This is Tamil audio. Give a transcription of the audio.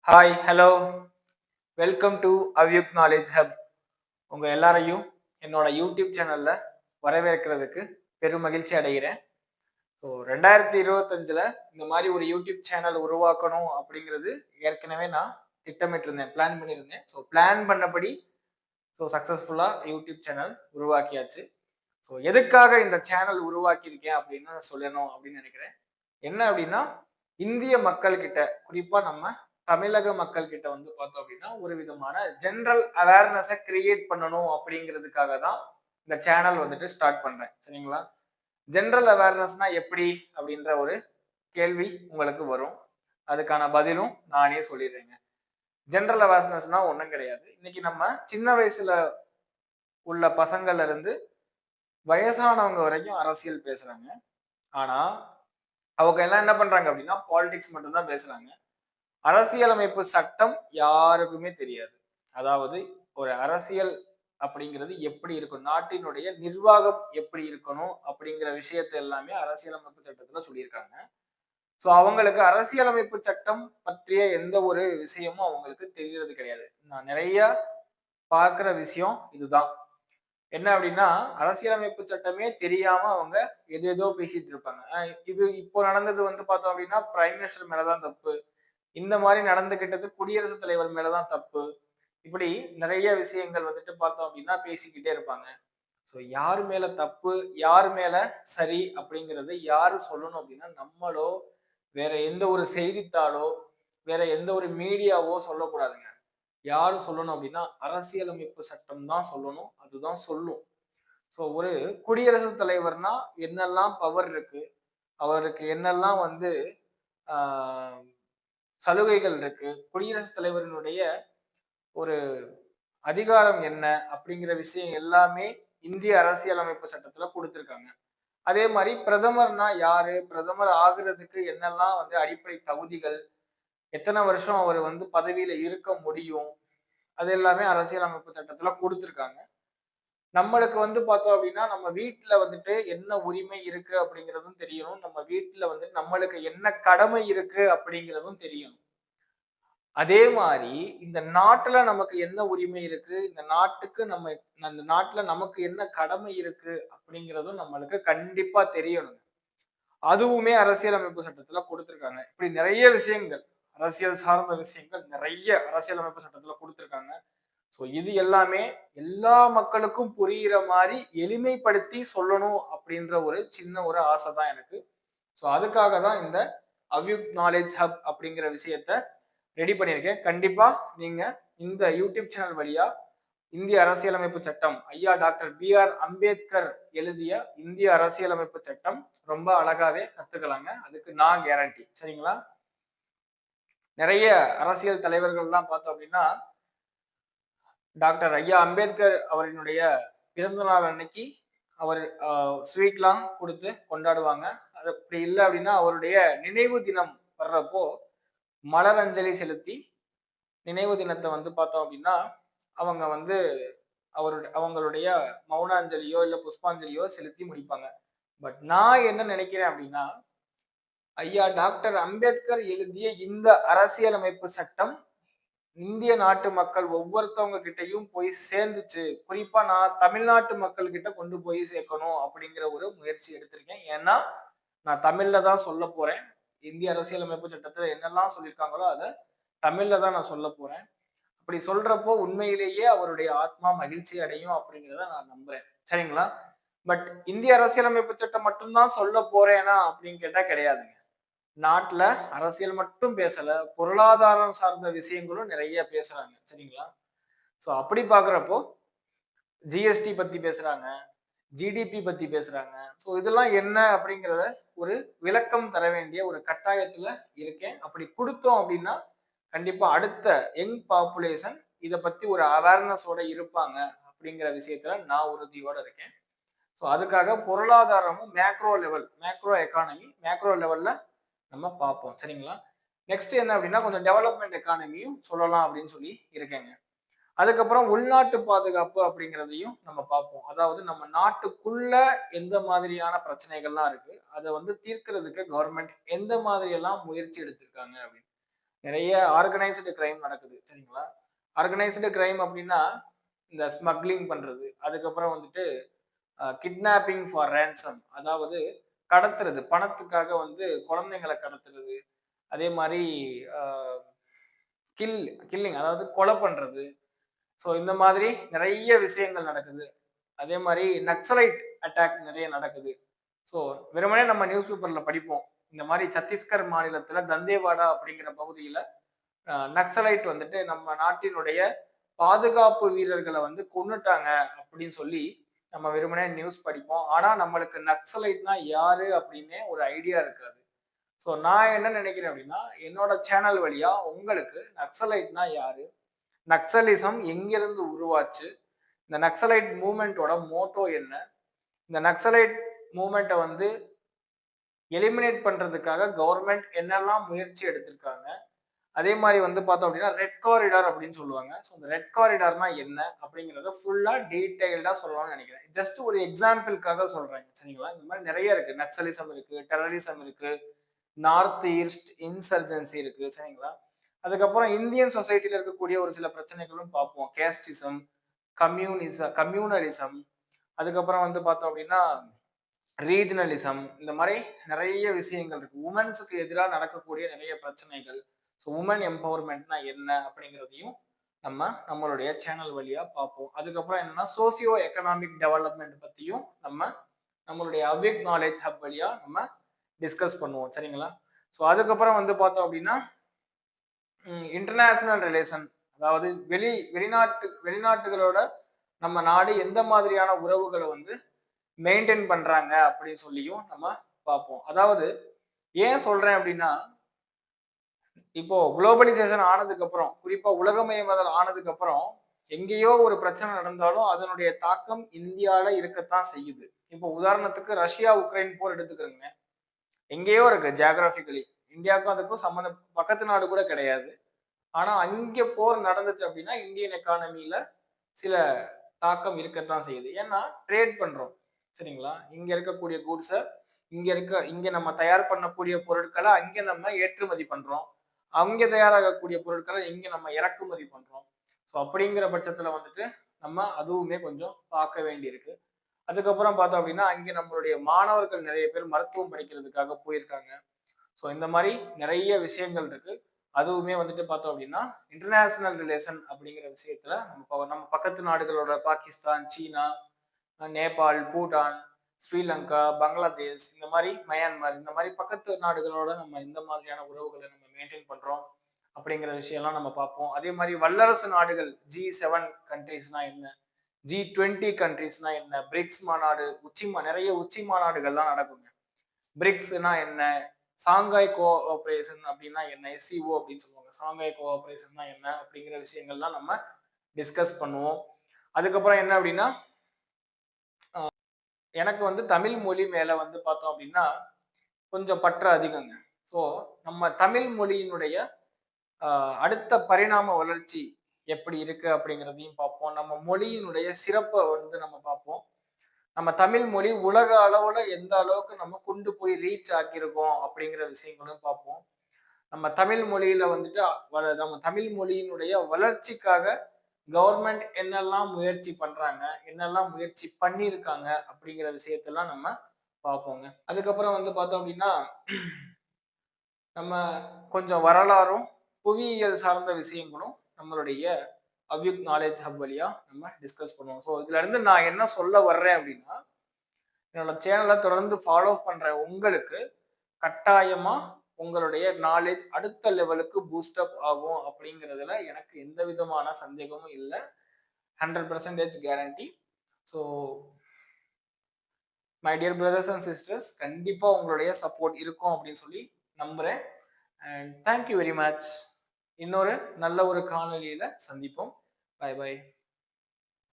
Hi hello welcome to Avyuk knowledge hub. உங்க எல்லாரையும் என்னோட யூடியூப் சேனல்ல வரவேற்கிறதுக்கு பெரும் மகிழ்ச்சி அடைகிறேன். ஸோ 2025ல் இந்த மாதிரி ஒரு யூடியூப் சேனல் உருவாக்கணும் அப்படிங்கிறது ஏற்கனவே நான் திட்டமிட்டிருந்தேன், பிளான் பண்ணியிருந்தேன். ஸோ பிளான் பண்ணபடி சக்ஸஸ்ஃபுல்லாக யூடியூப் சேனல் உருவாக்கியாச்சு. ஸோ எதுக்காக இந்த சேனல் உருவாக்கியிருக்கேன் அப்படின்னு சொல்லணும் அப்படின்னு நினைக்கிறேன். என்ன அப்படின்னா, இந்திய மக்கள் கிட்ட, குறிப்பா நம்ம தமிழக மக்கள் கிட்ட வந்து பார்த்தோம் அப்படின்னா ஒரு விதமான ஜென்ரல் அவேர்னஸை கிரியேட் பண்ணணும் அப்படிங்கிறதுக்காக தான் இந்த சேனல் வந்துட்டு ஸ்டார்ட் பண்றேன். சரிங்களா? ஜென்ரல் அவேர்னஸ்னா எப்படி அப்படின்ற ஒரு கேள்வி உங்களுக்கு வரும். அதுக்கான பதிலும் நானே சொல்லிடுறேங்க. ஜென்ரல் அவேர்னஸ்னா ஒன்றும் கிடையாது. இன்னைக்கு நம்ம சின்ன வயசுல உள்ள பசங்கள்ல இருந்து வயசானவங்க வரைக்கும் அரசியல் பேசுறாங்க. ஆனா அவங்க எல்லாம் என்ன பண்றாங்க அப்படின்னா பாலிடிக்ஸ் மட்டும் தான் பேசுறாங்க. அரசியலமைப்பு சட்டம் யாருக்குமே தெரியாது. அதாவது ஒரு அரசியல் அப்படிங்கிறது எப்படி இருக்கும், நாட்டினுடைய நிர்வாகம் எப்படி இருக்கணும் அப்படிங்கிற விஷயத்தை எல்லாமே அரசியலமைப்பு சட்டத்துல சொல்லியிருக்காங்க. சோ அவங்களுக்கு அரசியலமைப்பு சட்டம் பற்றிய எந்த ஒரு விஷயமும் அவங்களுக்கு தெரியறது கிடையாது. நான் நிறைய பார்க்கிற விஷயம் இதுதான். என்ன அப்படின்னா, அரசியலமைப்பு சட்டமே தெரியாம அவங்க ஏதேதோ பேசிட்டு இருப்பாங்க. இது இப்போ நடந்தது வந்து பார்த்தோம் அப்படின்னா பிரைம் மினிஸ்டர் மேலதான் தப்பு, இந்த மாதிரி நடந்துகிட்டது குடியரசுத் தலைவர் மேலதான் தப்பு. இப்படி நிறைய விஷயங்கள் வந்துட்டு பார்த்தோம் அப்படின்னா பேசிக்கிட்டே இருப்பாங்க. ஸோ யாரு மேல தப்பு, யாரு மேல சரி அப்படிங்கறது யாரு சொல்லணும் அப்படின்னா நம்மளோ, வேற எந்த ஒரு செய்தித்தாளோ, வேற எந்த ஒரு மீடியாவோ சொல்லக்கூடாதுங்க. யாரு சொல்லணும் அப்படின்னா அரசியலமைப்பு சட்டம் தான் சொல்லணும். அதுதான் சொல்லும். ஸோ ஒரு குடியரசுத் தலைவர்னா என்னெல்லாம் பவர் இருக்கு, அவருக்கு என்னெல்லாம் வந்து ஆஹ் சலுகைகள் இருக்கு, குடியரசுத் தலைவரினுடைய ஒரு அதிகாரம் என்ன அப்படிங்கிற விஷயம் எல்லாமே இந்திய அரசியலமைப்பு சட்டத்துல கொடுத்திருக்காங்க. அதே மாதிரி பிரதமர்னா யாரு, பிரதமர் ஆகுறதுக்கு என்னெல்லாம் வந்து அடிப்படை தகுதிகள், எத்தனை வருஷம் அவர் வந்து பதவியில இருக்க முடியும், அது எல்லாமே அரசியலமைப்பு சட்டத்துல கொடுத்திருக்காங்க. நம்மளுக்கு வந்து பார்த்தோம் அப்படின்னா நம்ம வீட்டுல வந்துட்டு என்ன உரிமை இருக்கு அப்படிங்கிறதும் தெரியணும். நம்ம வீட்டுல வந்து நம்மளுக்கு என்ன கடமை இருக்கு அப்படிங்கிறதும் தெரியணும். அதே மாதிரி இந்த நாட்டுல நமக்கு என்ன உரிமை இருக்கு, இந்த நாட்டுக்கு நம்ம அந்த நாட்டுல நமக்கு என்ன கடமை இருக்கு அப்படிங்கிறதும் நம்மளுக்கு கண்டிப்பா தெரியணும். அதுவுமே அரசியலமைப்பு சட்டத்துல கொடுத்திருக்காங்க. இப்படி நிறைய விஷயங்கள், அரசியல் சார்ந்த விஷயங்கள் நிறைய அரசியலமைப்பு சட்டத்துல கொடுத்திருக்காங்க. சோ இது எல்லாமே எல்லா மக்களுக்கும் புரிகிற மாதிரி எளிமைப்படுத்தி சொல்லணும் அப்படின்ற ஒரு சின்ன ஒரு ஆசை தான் எனக்கு. சோ அதுக்காக தான் இந்த அவ்யுக் நாலேஜ் ஹப் அப்படிங்கிற விஷயத்த ரெடி பண்ணியிருக்கேன். கண்டிப்பா நீங்க இந்த யூடியூப் சேனல் வழியா இந்திய அரசியலமைப்பு சட்டம், ஐயா டாக்டர் BR அம்பேத்கர் எழுதிய இந்திய அரசியலமைப்பு சட்டம் ரொம்ப அழகாவே கத்துக்கலாங்க. அதுக்கு நான் கேரண்டி. சரிங்களா? நிறைய அரசியல் தலைவர்கள்லாம் பார்த்தோம் அப்படின்னா டாக்டர் ஐயா அம்பேத்கர் அவரினுடைய பிறந்த நாள் அன்னைக்கு அவர் ஸ்வீட்லாம் கொடுத்து கொண்டாடுவாங்க. அது அப்படி இல்லை அப்படின்னா அவருடைய நினைவு தினம் வர்றப்போ மலர் அஞ்சலி செலுத்தி நினைவு தினத்தை வந்து பார்த்தோம் அப்படின்னா அவங்க வந்து அவங்களுடைய மௌன அஞ்சலியோ இல்ல புஷ்பாஞ்சலியோ செலுத்தி முடிப்பாங்க. பட் நான் என்ன நினைக்கிறேன் அப்படின்னா, ஐயா டாக்டர் அம்பேத்கர் எழுதிய இந்த அரசியலமைப்பு சட்டம் இந்திய நாட்டு மக்கள் ஒவ்வொருத்தவங்க கிட்டையும் போய் சேர்ந்துச்சு. குறிப்பா நான் தமிழ்நாட்டு மக்கள் கிட்ட கொண்டு போய் சேர்க்கணும் அப்படிங்கிற ஒரு முயற்சி எடுத்திருக்கேன். ஏன்னா நான் தமிழ்ல தான் சொல்ல போறேன். இந்திய அரசியலமைப்பு சட்டத்துல என்னெல்லாம் சொல்லியிருக்காங்களோ அதை தமிழ்ல தான் நான் சொல்ல போறேன். அப்படி சொல்றப்போ உண்மையிலேயே அவருடைய ஆத்மா மகிழ்ச்சி அடையும் அப்படிங்கிறத நான் நம்புறேன். சரிங்களா? பட் இந்திய அரசியலமைப்பு சட்டம் மட்டும்தான் சொல்ல போறேனா அப்படின்னு கேட்டா கிடையாதுங்க. நாட்டுல அரசியல் மட்டும் பேசல, பொருளாதாரம் சார்ந்த விஷயங்களும் நிறைய பேசுறாங்க. சரிங்களா? சோ அப்படி பாக்குறப்போ ஜிஎஸ்டி பத்தி பேசுறாங்க, ஜிடிபி பத்தி பேசுறாங்க. சோ இதெல்லாம் என்ன அப்படிங்கிறத ஒரு விளக்கம் தர வேண்டிய ஒரு கட்டாயத்துல இருக்கேன். அப்படி கொடுத்தோம் அப்படின்னா கண்டிப்பா அடுத்த யங் பாப்புலேஷன் இத பத்தி ஒரு அவேர்னஸோட இருப்பாங்க அப்படிங்கிற விஷயத்துல நான் உறுதியோட இருக்கேன். ஸோ அதுக்காக பொருளாதாரமும் மேக்ரோ எக்கானமி மேக்ரோ லெவல்ல நம்ம பார்ப்போம். சரிங்களா? நெக்ஸ்ட் என்ன அப்படின்னா கொஞ்சம் டெவலப்மெண்ட் எக்கானமியும் சொல்லலாம் அப்படின்னு சொல்லி இருக்கேங்க. அதுக்கப்புறம் உள்நாட்டு பாதுகாப்பு அப்படிங்கிறதையும் நம்ம பார்ப்போம். அதாவது நம்ம நாட்டுக்குள்ள எந்த மாதிரியான பிரச்சனைகள்லாம் இருக்கு, அதை வந்து தீர்க்கிறதுக்கு கவர்மெண்ட் எந்த மாதிரி எல்லாம் முயற்சி எடுத்திருக்காங்க அப்படின்னு. நிறைய ஆர்கனைஸ்டு கிரைம் நடக்குது சரிங்களா. ஆர்கனைஸ்டு கிரைம் அப்படின்னா இந்த ஸ்மக்லிங் பண்றது, அதுக்கப்புறம் வந்துட்டு கிட்னாப்பிங் ஃபார் ரேன்சம், அதாவது கடத்துறது, பணத்துக்காக வந்து குழந்தைங்களை கடத்துறது, அதே மாதிரி கில்லிங் அதாவது கொலை பண்றது. ஸோ இந்த மாதிரி நிறைய விஷயங்கள் நடக்குது. அதே மாதிரி நக்சலைட் அட்டாக் நிறைய நடக்குது. ஸோ வெறுமனே நம்ம நியூஸ் பேப்பர்ல படிப்போம், இந்த மாதிரி சத்தீஸ்கர் மாநிலத்துல தந்தேவாடா அப்படிங்கிற பகுதியில நக்சலைட் வந்துட்டு நம்ம நாட்டினுடைய பாதுகாப்பு வீரர்களை வந்து கொன்னுட்டாங்க அப்படின்னு சொல்லி நம்ம வெறுமனே நியூஸ் படிப்போம். ஆனா நம்மளுக்கு நக்சலைட்னா யாரு அப்படின்னு ஒரு ஐடியா இருக்காது. ஸோ நான் என்ன நினைக்கிறேன் அப்படின்னா, என்னோட சேனல் வழியா உங்களுக்கு நக்சலைட்னா யாரு, நக்சலிசம் எங்கிருந்து உருவாச்சு, இந்த நக்சலைட் மூவ்மெண்டோட மோட்டோ என்ன, இந்த நக்சலைட் மூவ்மெண்ட்டை வந்து எலிமினேட் பண்றதுக்காக கவர்மெண்ட் என்னெல்லாம் முயற்சி எடுத்திருக்காங்க, அதே மாதிரி வந்து பார்த்தோம் அப்படின்னா ரெட் காரிடார் அப்படின்னு சொல்லுவாங்க. ஸோ இந்த ரெட் காரிடார்னா என்ன அப்படிங்கிறத ஃபுல்லா டீடைல்டா சொல்லலாம்னு நினைக்கிறேன். ஜஸ்ட் ஒரு எக்ஸாம்பிளுக்காக சொல்றேன் சரிங்களா. இந்த மாதிரி நிறைய இருக்கு, நக்சலிசம் இருக்கு, டெரரிசம் இருக்கு, நார்த் ஈஸ்ட் இன்சர்ஜென்சி இருக்கு சரிங்களா. அதுக்கப்புறம் இந்தியன் சொசைட்டில இருக்கக்கூடிய ஒரு சில பிரச்சனைகளும் பார்ப்போம், கேஸ்டிசம், கம்யூனலிசம், அதுக்கப்புறம் வந்து பார்த்தோம் அப்படின்னா ரீஜனலிசம், இந்த மாதிரி நிறைய விஷயங்கள் இருக்கு. உமன்ஸுக்கு எதிராக நடக்கக்கூடிய நிறைய பிரச்சனைகள், ஸோ உமன் எம்பவர்மெண்ட்னா என்ன அப்படிங்கிறதையும் நம்ம நம்மளுடைய சேனல் வழியா பார்ப்போம். அதுக்கப்புறம் என்னன்னா சோசியோ எக்கனாமிக் டெவலப்மெண்ட் பத்தியும் நம்மளுடைய அவ்யக் நாலேஜ் ஹப் வழியா நம்ம டிஸ்கஸ் பண்ணுவோம் சரிங்களா. ஸோ அதுக்கப்புறம் வந்து பார்த்தோம் அப்படின்னா இன்டர்நேஷனல் ரிலேஷன், அதாவது வெளிநாட்டுகளோட நம்ம நாடு எந்த மாதிரியான உறவுகளை வந்து மெயின்டைன் பண்றாங்க அப்படின்னு சொல்லியும் நம்ம பார்ப்போம். அதாவது ஏன் சொல்றேன் அப்படின்னா, இப்போ குளோபலைசேஷன் ஆனதுக்கு அப்புறம், குறிப்பா உலகமயமாதல் ஆனதுக்கு அப்புறம் எங்கேயோ ஒரு பிரச்சனை நடந்தாலும் அதனுடைய தாக்கம் இந்தியால இருக்கத்தான் செய்யுது. இப்போ உதாரணத்துக்கு ரஷ்யா உக்ரைன் போர் எடுத்துக்கிறோங்க, எங்கேயோ இருக்கு ஜியாகிராபிக்கலி, இந்தியாவுக்கும் அதுக்கும் சம்மந்தம் பக்கத்து நாடு கூட கிடையாது. ஆனா அங்க போர் நடந்துச்சு அப்படின்னா இந்தியன் எக்கானமில சில தாக்கம் இருக்கத்தான் செய்யுது. ஏன்னா ட்ரேட் பண்றோம் சரிங்களா. இங்க இருக்கக்கூடிய கூட்ஸை இங்க நம்ம தயார் பண்ணக்கூடிய பொருட்களை அங்க நம்ம ஏற்றுமதி பண்றோம், அங்க தயாராகக்கூடிய பொருட்களை இங்க நம்ம இறக்குமதி பண்றோம். ஸோ அப்படிங்கிற பட்சத்துல வந்துட்டு நம்ம அதுவுமே கொஞ்சம் பார்க்க வேண்டி இருக்கு. அதுக்கப்புறம் பார்த்தோம் அப்படின்னா அங்க நம்மளுடைய மாணவர்கள் நிறைய பேர் மருத்துவம் படிக்கிறதுக்காக போயிருக்காங்க. ஸோ இந்த மாதிரி நிறைய விஷயங்கள் இருக்கு. அதுவுமே வந்துட்டு பார்த்தோம் அப்படின்னா இன்டர்நேஷனல் ரிலேஷன் அப்படிங்கிற விஷயத்துல நம்ம பக்கத்து நாடுகளோட பாகிஸ்தான், சீனா, நேபாள், பூட்டான், ஸ்ரீலங்கா, பங்களாதேஷ், இந்த மாதிரி மயான்மர், இந்த மாதிரி பக்கத்து நாடுகளோட நம்ம இந்த மாதிரியான உறவுகளை நம்ம மெயின்டைன் பண்றோம் அப்படிங்கிற விஷயம்லாம் நம்ம பார்ப்போம். அதே மாதிரி வல்லரசு நாடுகள் G7 கண்ட்ரீஸ்னா என்ன, G20 கண்ட்ரீஸ்னா என்ன, பிரிக்ஸ் மாநாடு, நிறைய உச்சி மாநாடுகள்லாம் நடக்குங்க. பிரிக்ஸ்னா என்ன, சாங்காய் கோஆபரேஷன் அப்படின்னா என்ன, SCO அப்படின்னு சொல்லுவாங்க, சாங்காய் கோஆபரேஷன்னா என்ன அப்படிங்கிற விஷயங்கள்லாம் நம்ம டிஸ்கஸ் பண்ணுவோம். அதுக்கப்புறம் என்ன அப்படின்னா, எனக்கு வந்து தமிழ் மொழி மேல வந்து பார்த்தோம் அப்படின்னா கொஞ்சம் பற்று அதிகங்க. ஸோ நம்ம தமிழ் மொழியினுடைய அடுத்த பரிணாம வளர்ச்சி எப்படி இருக்கு அப்படிங்கிறதையும் பார்ப்போம். நம்ம மொழியினுடைய சிறப்பை வந்து நம்ம பார்ப்போம். நம்ம தமிழ் மொழி உலக அளவுல எந்த அளவுக்கு நம்ம கொண்டு போய் ரீச் ஆக்கியிருக்கோம் அப்படிங்கிற விஷயங்களும் பார்ப்போம். நம்ம தமிழ் மொழியில வந்துட்டு நம்ம தமிழ் மொழியினுடைய வளர்ச்சிக்காக கவர்மெண்ட் என்னெல்லாம் முயற்சி பண்றாங்க, என்னெல்லாம் முயற்சி பண்ணியிருக்காங்க அப்படிங்கிற விஷயத்தெல்லாம் நம்ம பார்ப்போங்க. அதுக்கப்புறம் வந்து பார்த்தோம் அப்படின்னா நம்ம கொஞ்சம் வரலாறும் புவியியல் சார்ந்த விஷயங்களும் நம்மளுடைய அவ்யுக் நாலேஜ் ஹப் வழியா நம்ம டிஸ்கஸ் பண்ணுவோம். ஸோ இதுல இருந்து நான் என்ன சொல்ல வர்றேன் அப்படின்னா, என்னோட சேனலை தொடர்ந்து ஃபாலோ பண்ற உங்களுக்கு கட்டாயமா உங்களுடைய நாலேஜ் அடுத்த லெவலுக்கு பூஸ்டப் ஆகும் அப்படிங்கிறதுல எனக்கு எந்த விதமான சந்தேகமும் இல்லை. 100% guarantee. So my dear brothers and sisters, கண்டிப்பா உங்களுடைய சப்போர்ட் இருக்கும் அப்படின்னு சொல்லி நம்புறேன். And thank you very much. இன்னொரு நல்ல ஒரு காணொலியில சந்திப்போம். Bye by.